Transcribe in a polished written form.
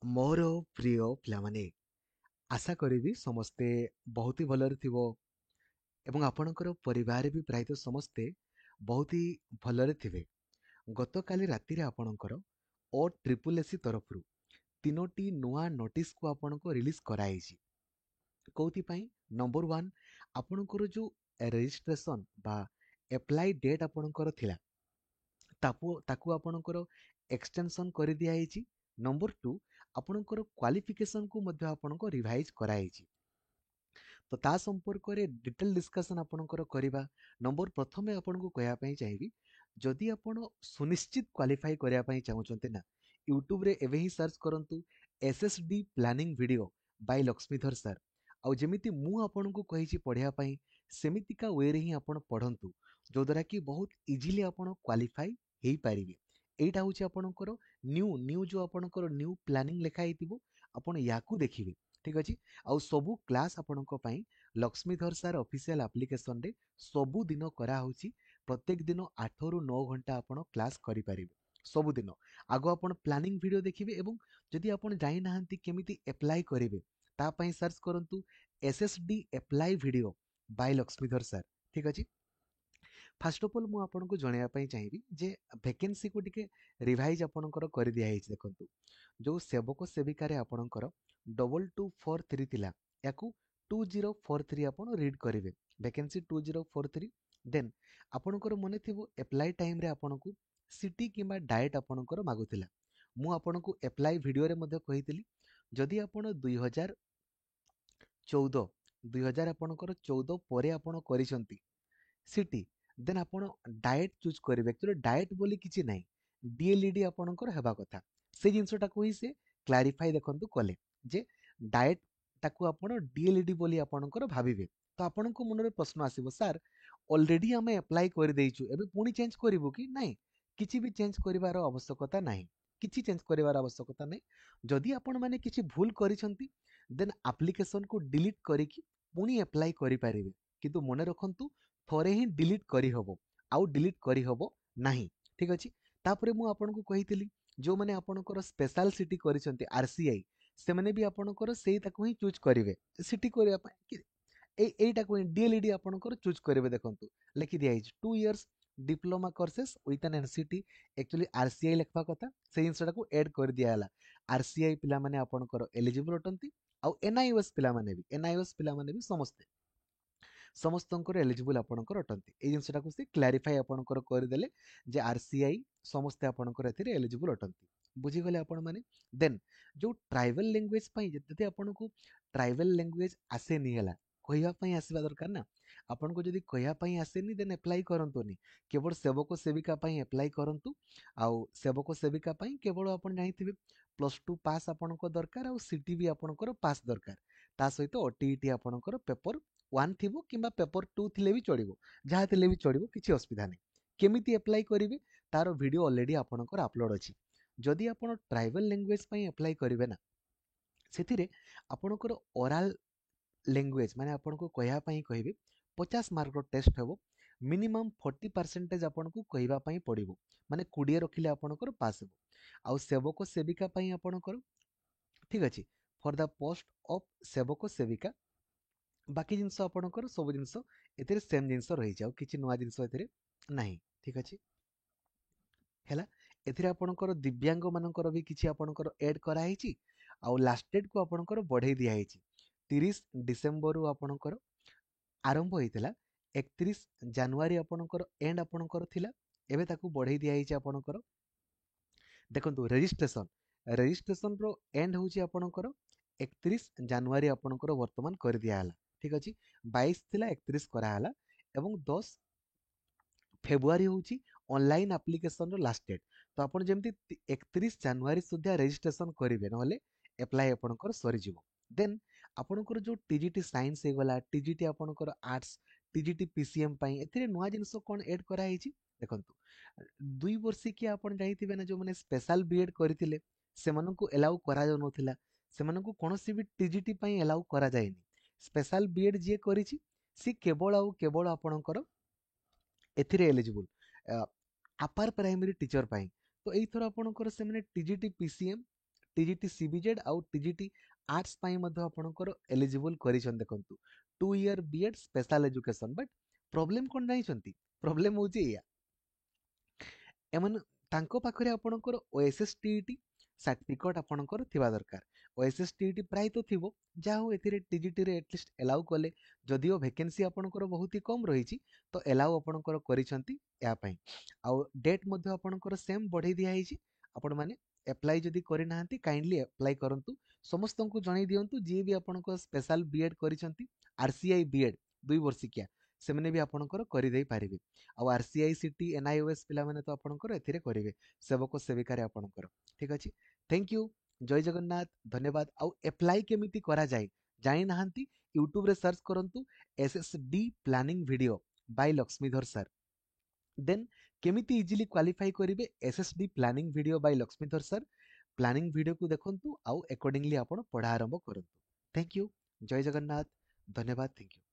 ମୋର ପ୍ରିୟ ପିଲାମାନେ, ଆଶା କରିବି ସମସ୍ତେ ବହୁତ ହି ଭଲରେ ଥିବ ଏବଂ ଆପଣଙ୍କର ପରିବାର ବି ପ୍ରାୟତଃ ସମସ୍ତେ ବହୁତ ହି ଭଲରେ ଥିବେ। ଗତକାଲି ରାତିରେ ଆପଣଙ୍କର ଓ ଟ୍ରିପୁଲ ଏସି ତରଫରୁ ତିନୋଟି ନୂଆ ନୋଟିସକୁ ଆପଣଙ୍କୁ ରିଲିଜ କରାଯାଇଛି। କୋଉଥିପାଇଁ? ନମ୍ବର ୱାନ୍, ଆପଣଙ୍କର ଯୋଉ ରେଜିଷ୍ଟ୍ରେସନ ବା ଏପ୍ଲାଇ ଡେଟ୍ ଆପଣଙ୍କର ଥିଲା ତାକୁ ଆପଣଙ୍କର ଏକ୍ସଟେନସନ କରିଦିଆଯାଇଛି। ନମ୍ବର ଟୁ, ଆପଣଙ୍କର କ୍ୱାଲିଫିକେସନକୁ ମଧ୍ୟ ଆପଣଙ୍କ ରିଭାଇଜ କରାଯାଇଛି। ତ ତା ସମ୍ପର୍କରେ ଡିଟେଲ ଡିସ୍କସନ ଆପଣଙ୍କର କରିବା। ନମ୍ବର ପ୍ରଥମେ ଆପଣଙ୍କୁ କହିବା ପାଇଁ ଚାହିଁବି, ଯଦି ଆପଣ ସୁନିଶ୍ଚିତ କ୍ୱାଲିଫାଇ କରିବା ପାଇଁ ଚାହୁଁଛନ୍ତି ନା, ୟୁଟ୍ୟୁବରେ ଏବେ ହିଁ ସର୍ଚ୍ଚ କରନ୍ତୁ SSD planning video by Laxmidhar sir. ଆଉ ଯେମିତି ମୁଁ ଆପଣଙ୍କୁ କହିଛି ପଢ଼ିବା ପାଇଁ, ସେମିତିକା ୱେରେ ହିଁ ଆପଣ ପଢ଼ନ୍ତୁ, ଯୋଉଦ୍ୱାରା କି ବହୁତ ଇଜିଲି ଆପଣ କ୍ୱାଲିଫାଇ ହେଇପାରିବେ। ଏଇଟା ହଉଛି ଆପଣଙ୍କର ନ୍ୟୁ ଯୋଉ ଆପଣଙ୍କର ନ୍ୟୁ ପ୍ଲାନିଂ ଲେଖା ହେଇଥିବ, ଆପଣ ୟାକୁ ଦେଖିବେ। ଠିକ ଅଛି। ଆଉ ସବୁ କ୍ଲାସ୍ ଆପଣଙ୍କ ପାଇଁ ଲକ୍ଷ୍ମୀଧର ସାର୍ ଅଫିସିଆଲ ଆପ୍ଲିକେସନରେ ସବୁଦିନ କରାହେଉଛି। ପ୍ରତ୍ୟେକ ଦିନ 8ରୁ 9 ଘଣ୍ଟା ଆପଣ କ୍ଲାସ୍ କରିପାରିବେ ସବୁଦିନ। ଆଗ ଆପଣ ପ୍ଲାନିଂ ଭିଡ଼ିଓ ଦେଖିବେ ଏବଂ ଯଦି ଆପଣ ଜାଣିନାହାନ୍ତି କେମିତି ଆପ୍ଲାଏ କରିବେ, ତା ପାଇଁ ସର୍ଚ୍ଚ କରନ୍ତୁ SSD apply video by Laxmidhar sir. ଠିକ ଅଛି। ଫାଷ୍ଟ ଅଫ୍ ଅଲ୍ ମୁଁ ଆପଣଙ୍କୁ ଜଣାଇବା ପାଇଁ ଚାହିଁବି ଯେ ଭେକେନ୍ସିକୁ ଟିକେ ରିଭାଇଜ ଆପଣଙ୍କର କରିଦିଆହେଇଛି। ଦେଖନ୍ତୁ, ଯୋଉ ସେବକ ସେବିକାରେ ଆପଣଙ୍କର 2243 ଥିଲା, ୟାକୁ 2043 ଆପଣ ରିଡ୍ କରିବେ। ଭେକେନ୍ସି 2043। ଦେନ୍ ଆପଣଙ୍କର ମନେ ଥିବ ଏପ୍ଲାଇ ଟାଇମରେ ଆପଣଙ୍କୁ ସିଟି କିମ୍ବା ଡାଏଟ୍ ଆପଣଙ୍କର ମାଗୁଥିଲା। ମୁଁ ଆପଣଙ୍କୁ ଏପ୍ଲାଇ ଭିଡ଼ିଓରେ ମଧ୍ୟ କହିଥିଲି, ଯଦି ଆପଣ 2014 ଆପଣଙ୍କର 14 ପରେ ଆପଣ କରିଛନ୍ତି ସିଟି, ଦେନ୍ ଆପଣ ଡାଏଟ୍ ଚୁଜ୍ କରିବେ। ଆକ୍ଚୁଆଲି ଡାଏଟ୍ ବୋଲି କିଛି ନାହିଁ, DLED ଆପଣଙ୍କର ହେବା କଥା। ସେ ଜିନିଷଟାକୁ ହିଁ ସେ କ୍ଲାରିଫାଇ ଦେଖନ୍ତୁ କଲେ ଯେ ଡାଏଟ୍ ତାକୁ ଆପଣ DLED ବୋଲି ଆପଣଙ୍କର ଭାବିବେ। ତ ଆପଣଙ୍କ ମନରେ ପ୍ରଶ୍ନ ଆସିବ, ସାର୍ ଅଲରେଡି ଆମେ ଆପ୍ଲାଏ କରିଦେଇଛୁ, ଏବେ ପୁଣି ଚେଞ୍ଜ କରିବୁ କି? ନାହିଁ, କିଛି ବି ଚେଞ୍ଜ କରିବାର ଆବଶ୍ୟକତା ନାହିଁ। କିଛି ଚେଞ୍ଜ କରିବାର ଆବଶ୍ୟକତା ନାହିଁ। ଯଦି ଆପଣମାନେ କିଛି ଭୁଲ କରିଛନ୍ତି, ଦେନ୍ ଆପ୍ଲିକେସନକୁ ଡିଲିଟ୍ କରିକି ପୁଣି ଆପ୍ଲାଏ କରିପାରିବେ। କିନ୍ତୁ ମନେ ରଖନ୍ତୁ, ଥରେ ହିଁ ଡିଲିଟ୍ କରିହବ, ଆଉ ଡିଲିଟ୍ କରିହବ ନାହିଁ। ଠିକ ଅଛି। ତାପରେ ମୁଁ ଆପଣଙ୍କୁ କହିଥିଲି, ଯୋଉମାନେ ଆପଣଙ୍କର ସ୍ପେଶାଲ ସିଟି କରିଛନ୍ତି RCI, ସେମାନେ ବି ଆପଣଙ୍କର ସେଇ ତାକୁ ହିଁ ଚୁଜ୍ କରିବେ ସିଟି କରିବା ପାଇଁ। এইটাକୁ ହିଁ DLED ଆପଣଙ୍କର ଚୁଜ୍ କରିବେ। ଦେଖନ୍ତୁ ଲେଖି ଦିଆଯାଇଛି 2 years diploma courses with an NCT. Actually RCI लेखा कथा से जिनसटाକୁ एड कर दिया हला। RCI पिला माने आपनकर एलिजिबल अटंती, आउ NIOS पिला माने भी, NIOS पिला माने भी समस्तंकर एलिजिबल आपनकर अटंती। ए जिनसटाକୁ से क्लैरिफाई आपनकर कर देले जे RCI समस्त आपनकर एथिरे एलिजिबल अटंती। बुझी गले आपण माने। देन जो ट्राइबल लैंग्वेज पई जति आपनको ट्राइबल लैंग्वेज आसे नि हला, कहवा ପାଇଁ ଆସିବା ଦରକାର ନା। ଆପଣଙ୍କୁ ଯଦି କହିବା ପାଇଁ ଆସେନି, ଦେନ୍ ଆପ୍ଲାଏ କରନ୍ତୁନି। କେବଳ ସେବକ ସେବିକା ପାଇଁ ଆପ୍ଲାଏ କରନ୍ତୁ। ଆଉ ସେବକ ସେବିକା ପାଇଁ କେବଳ ଆପଣ ଜାଣିଥିବେ +2 ପାସ୍ ଆପଣଙ୍କ ଦରକାର, ଆଉ ସିଟି ବି ଆପଣଙ୍କର ପାସ୍ ଦରକାର। ତା ସହିତ OTET ଆପଣଙ୍କର ପେପର 1 ଥିବ କିମ୍ବା ପେପର 2 ଥିଲେ ବି ଚଳିବ, ଯାହା ଥିଲେ ବି ଚଳିବ, କିଛି ଅସୁବିଧା ନାହିଁ। କେମିତି ଆପ୍ଲାଏ କରିବେ ତାର ଭିଡ଼ିଓ ଅଲରେଡି ଆପଣଙ୍କର ଆପଲୋଡ ଅଛି। ଯଦି ଆପଣ ଟ୍ରାଇବାଲ ଲାଙ୍ଗୁଏଜ ପାଇଁ ଆପ୍ଲାଏ କରିବେ ନା, ସେଥିରେ ଆପଣଙ୍କର ଓରାଲ ଲାଙ୍ଗୁଏଜ ମାନେ ଆପଣଙ୍କୁ କହିବା ପାଇଁ କହିବେ 50 ମାର୍କର ଟେଷ୍ଟ ହେବ। ମିନିମମ୍ 40% ଆପଣଙ୍କୁ କହିବା ପାଇଁ ପଡ଼ିବ, ମାନେ 20 ରଖିଲେ ଆପଣଙ୍କର ପାସ୍ ହେବ। ଆଉ ସେବକ ସେବିକା ପାଇଁ ଆପଣଙ୍କର, ଠିକ ଅଛି, ଫର ଦ ପୋଷ୍ଟ ଅଫ ସେବକ ସେବିକା ବାକି ଜିନିଷ ଆପଣଙ୍କର ସବୁ ଜିନିଷ ଏଥିରେ ସେମ୍ ଜିନିଷ ରହିଛି, ଆଉ କିଛି ନୂଆ ଜିନିଷ ଏଥିରେ ନାହିଁ। ଠିକ ଅଛି, ହେଲା। ଏଥିରେ ଆପଣଙ୍କର ଦିବ୍ୟାଙ୍ଗ ମାନଙ୍କର ବି କିଛି ଆପଣଙ୍କର ଏଡ୍ କରାହେଇଛି। ଆଉ ଲାଷ୍ଟ ଡେଟ୍ କୁ ଆପଣଙ୍କର ବଢେଇ ଦିଆହେଇଛି। 30 ଡିସେମ୍ବରରୁ ଆପଣଙ୍କର ଆରମ୍ଭ ହେଇଥିଲା, 31 ଜାନୁଆରୀ ଆପଣଙ୍କର ଏଣ୍ଡ ଆପଣଙ୍କର ଥିଲା। ଏବେ ତାକୁ ବଢେଇ ଦିଆହେଇଛି ଆପଣଙ୍କର। ଦେଖନ୍ତୁ ରେଜିଷ୍ଟ୍ରେସନର ଏଣ୍ଡ ହେଉଛି ଆପଣଙ୍କର 31 ଜାନୁଆରୀ ଆପଣଙ୍କର ବର୍ତ୍ତମାନ କରିଦିଆହେଲା। ଠିକ ଅଛି, 22 ଥିଲା 31 କରାହେଲା ଏବଂ 10 ଫେବୃଆରୀ ହେଉଛି ଅନଲାଇନ୍ ଆପ୍ଲିକେସନର ଲାଷ୍ଟ ଡେଟ୍। ତ ଆପଣ ଯେମିତି 31 ଜାନୁଆରୀ ସୁଦ୍ଧା ରେଜିଷ୍ଟ୍ରେସନ କରିବେ, ନହେଲେ ଆପ୍ଲାଏ ଆପଣଙ୍କର ସରିଯିବ। ଦେନ୍ ଆପଣଙ୍କର ଯୋଉ TGT ସାଇନ୍ସ ହେଇଗଲା, TGT ଆପଣଙ୍କର ଆର୍ଟସ, TGT PCM ପାଇଁ ଏଥିରେ ନୂଆ ଜିନିଷ କ'ଣ ଏଡ୍ କରାହେଇଛି ଦେଖନ୍ତୁ। 2 ବର୍ଷିକିଆ ଆପଣ ଜାଣିଥିବେ ନା, ଯୋଉମାନେ ସ୍ପେଶାଲ ବିଏଡ୍ କରିଥିଲେ ସେମାନଙ୍କୁ ଏଲାଉ କରାଯାଉନଥିଲା। ସେମାନଙ୍କୁ କୌଣସି ବି TGT ପାଇଁ ଏଲାଉ କରାଯାଏନି। ସ୍ପେଶାଲ ବିଏଡ୍ ଯିଏ କରିଛି ସେ କେବଳ ଆଉ କେବଳ ଆପଣଙ୍କର ଏଥିରେ ଏଲିଜିବୁଲ ଆପାର ପ୍ରାଇମେରୀ ଟିଚର ପାଇଁ। ତ ଏଇଥର ଆପଣଙ୍କର ସେମାନେ TGT PCM, टीजीटी सीबीजेड आउ टीजीटी आर्ट्स पाई मध्य आपणकर एलिजिबल करिसन देखंतु 2 year BEd special education but problem कोन जानिछंती प्रॉब्लम होची या एमन तांको पाखरे आपणकर ओएसएसटीईटी सर्टिफिकेट आपणकर थिबा दरकार ओएसएसटीईटी प्राय तो थिबो जा हो एथिरे टीजीटी रे एटलिस्ट एलाउ कले जदिओ वैकेंसी आपणकर बहुत ही कम रहिछि तो एलाउ आपणकर करिसंती या पई आउ डेट मध्य आपणकर सेम बढ़ै दिया हिछि आपण माने अप्लाई जदि करि नाहंती काइंडली अप्लाई करंतु समस्त को जणाई दियंतु जे भी आपणकर स्पेशल बीएड करिसंती आरसीआई बीएड 2 वर्षिकिया सेमने भी आपणकर करि देई पारिबे आउ आरसीआई सिटी एनआईओएस पिला माने तो आपणकर एथिरे करिवे सेवक सेविकारे आपणकर ठीक अछि थैंक यू जय जगन्नाथ धन्यवाद आउ अप्लाई केमिति करा जाय जानि नाहंती यूट्यूब रे सर्च करंतु SSD planning video by Laxmidhar sir then केमिति इजिली क्वालिफाई करिवे SSD planning video by Laxmidhar sir planning video को देखंतु आउ अकॉर्डिंगली आपण पढ़ा आरंभ करंतु थैंक यू जय जगन्नाथ धन्यवाद थैंक यू